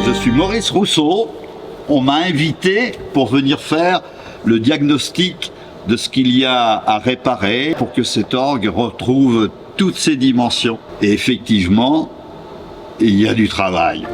Je suis Maurice Rousseau. On m'a invité pour venir faire le diagnostic de ce qu'il y a à réparer pour que cet orgue retrouve toutes ses dimensions. Et effectivement, il y a du travail.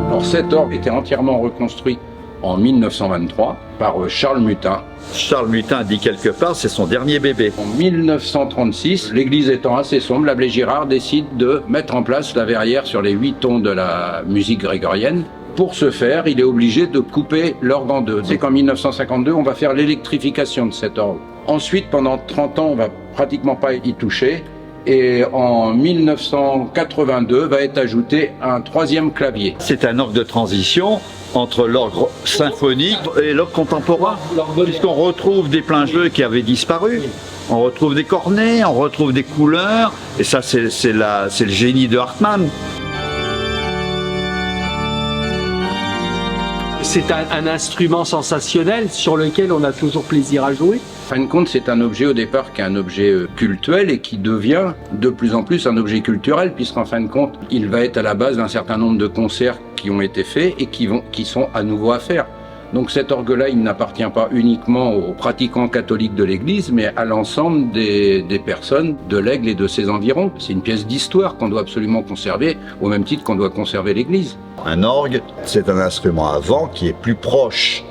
Alors cet orgue était entièrement reconstruit en 1923 par Charles Mutin. Charles Mutin dit quelque part, c'est son dernier bébé. En 1936, l'église étant assez sombre, l'abbé Girard décide de mettre en place la verrière sur les 8 tons de la musique grégorienne. Pour ce faire, il est obligé de couper l'orgue en deux. C'est qu'en 1952, on va faire l'électrification de cet orgue. Ensuite, pendant 30 ans, on va pratiquement pas y toucher. Et en 1982, va être ajouté un 3e clavier. C'est un orgue de transition entre l'orgue symphonique et l'orgue contemporain. Puisqu'on retrouve des pleins jeux qui avaient disparu. On retrouve des cornets, on retrouve des couleurs. Et ça, c'est le génie de Hartmann. C'est un instrument sensationnel sur lequel on a toujours plaisir à jouer. En fin de compte, c'est un objet au départ qui est un objet cultuel et qui devient de plus en plus un objet culturel, puisqu'en fin de compte, il va être à la base d'un certain nombre de concerts qui ont été faits et qui sont à nouveau à faire. Donc cet orgue-là, il n'appartient pas uniquement aux pratiquants catholiques de l'Église, mais à l'ensemble des personnes de l'Aigle et de ses environs. C'est une pièce d'histoire qu'on doit absolument conserver, au même titre qu'on doit conserver l'Église. Un orgue, c'est un instrument à vent qui est plus proche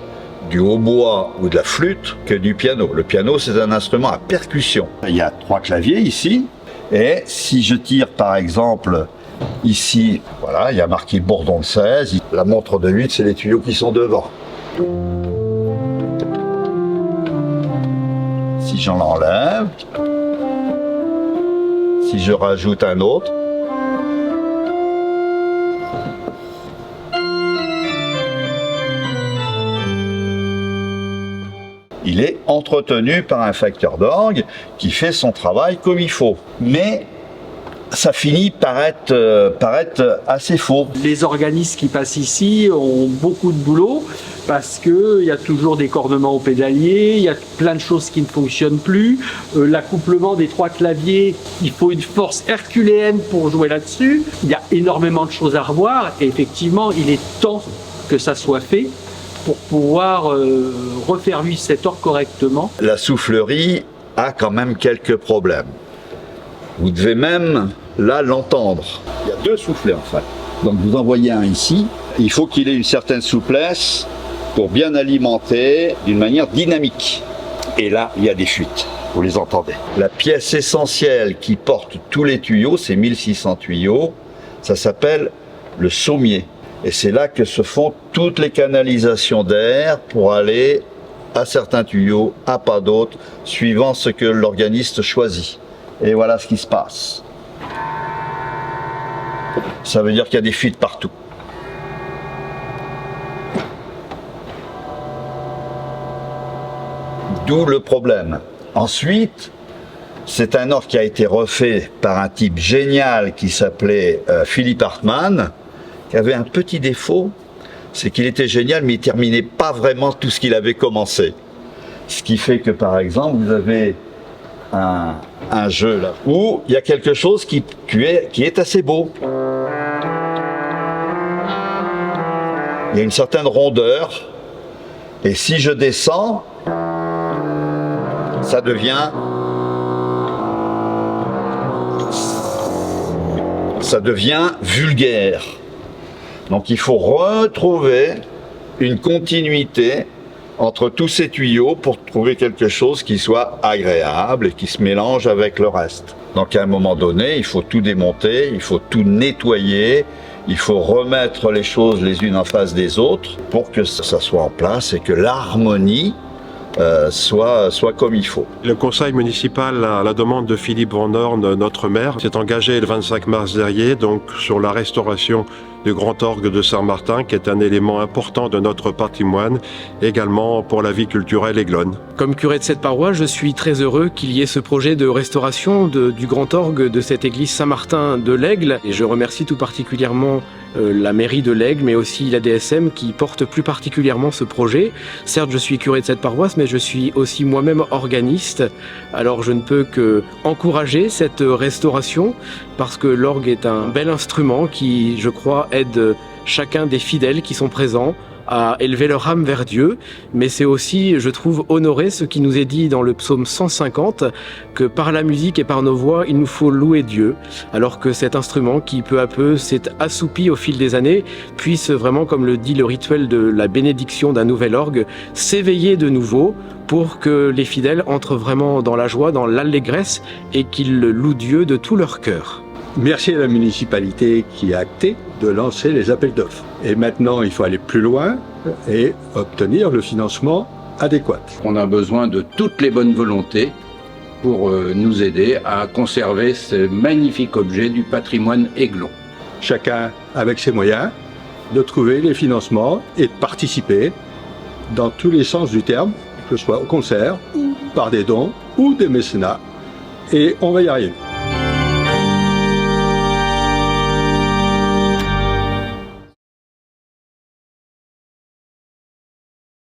du hautbois ou de la flûte que du piano. Le piano, c'est un instrument à percussion. Il y a 3 claviers ici, et si je tire par exemple ici, voilà, il y a marqué bourdon de 16, la montre de 8, c'est les tuyaux qui sont devant. Si j'en enlève, si je rajoute un autre, il est entretenu par un facteur d'orgue qui fait son travail comme il faut. Mais ça finit par être assez faux. Les organistes qui passent ici ont beaucoup de boulot parce qu'il y a toujours des cornements au pédalier, il y a plein de choses qui ne fonctionnent plus. L'accouplement des 3 claviers, il faut une force herculéenne pour jouer là-dessus. Il y a énormément de choses à revoir et effectivement, il est temps que ça soit fait pour pouvoir refaire vivre cet orgue correctement. La soufflerie a quand même quelques problèmes. Vous devez même là l'entendre. Il y a 2 soufflets en fait. Donc vous en voyez un ici. Il faut qu'il ait une certaine souplesse pour bien alimenter d'une manière dynamique. Et là, il y a des fuites. Vous les entendez. La pièce essentielle qui porte tous les tuyaux, c'est 1600 tuyaux, ça s'appelle le sommier. Et c'est là que se font toutes les canalisations d'air pour aller à certains tuyaux, à pas d'autres, suivant ce que l'organiste choisit. Et voilà ce qui se passe. Ça veut dire qu'il y a des fuites partout. D'où le problème. Ensuite, c'est un orgue qui a été refait par un type génial qui s'appelait Philippe Hartmann, qui avait un petit défaut, c'est qu'il était génial, mais il ne terminait pas vraiment tout ce qu'il avait commencé. Ce qui fait que, par exemple, vous avez un jeu là où il y a quelque chose qui est assez beau. Il y a une certaine rondeur, et si je descends, ça devient vulgaire. Donc il faut retrouver une continuité entre tous ces tuyaux pour trouver quelque chose qui soit agréable et qui se mélange avec le reste. Donc à un moment donné, il faut tout démonter, il faut tout nettoyer, il faut remettre les choses les unes en face des autres pour que ça soit en place et que l'harmonie soit comme il faut. Le conseil municipal, à la demande de Philippe Van Horn, notre maire, s'est engagé le 25 mars dernier donc sur la restauration du grand orgue de Saint-Martin, qui est un élément important de notre patrimoine, également pour la vie culturelle aiglonne. Comme curé de cette paroisse, je suis très heureux qu'il y ait ce projet de restauration du grand orgue de cette église Saint-Martin de l'Aigle. Et je remercie tout particulièrement la mairie de l'Aigle, mais aussi la DSM qui porte plus particulièrement ce projet. Certes, je suis curé de cette paroisse, mais je suis aussi moi-même organiste. Alors je ne peux que encourager cette restauration parce que l'orgue est un bel instrument qui, je crois, aide chacun des fidèles qui sont présents à élever leur âme vers Dieu, mais c'est aussi, je trouve, honorer ce qui nous est dit dans le psaume 150, que par la musique et par nos voix, il nous faut louer Dieu, alors que cet instrument qui peu à peu s'est assoupi au fil des années, puisse vraiment, comme le dit le rituel de la bénédiction d'un nouvel orgue, s'éveiller de nouveau pour que les fidèles entrent vraiment dans la joie, dans l'allégresse et qu'ils louent Dieu de tout leur cœur. Merci à la municipalité qui a acté de lancer les appels d'offres. Et maintenant, il faut aller plus loin et obtenir le financement adéquat. On a besoin de toutes les bonnes volontés pour nous aider à conserver ce magnifique objet du patrimoine aiglon. Chacun avec ses moyens de trouver les financements et de participer dans tous les sens du terme, que ce soit au concert, par des dons ou des mécénats. Et on va y arriver.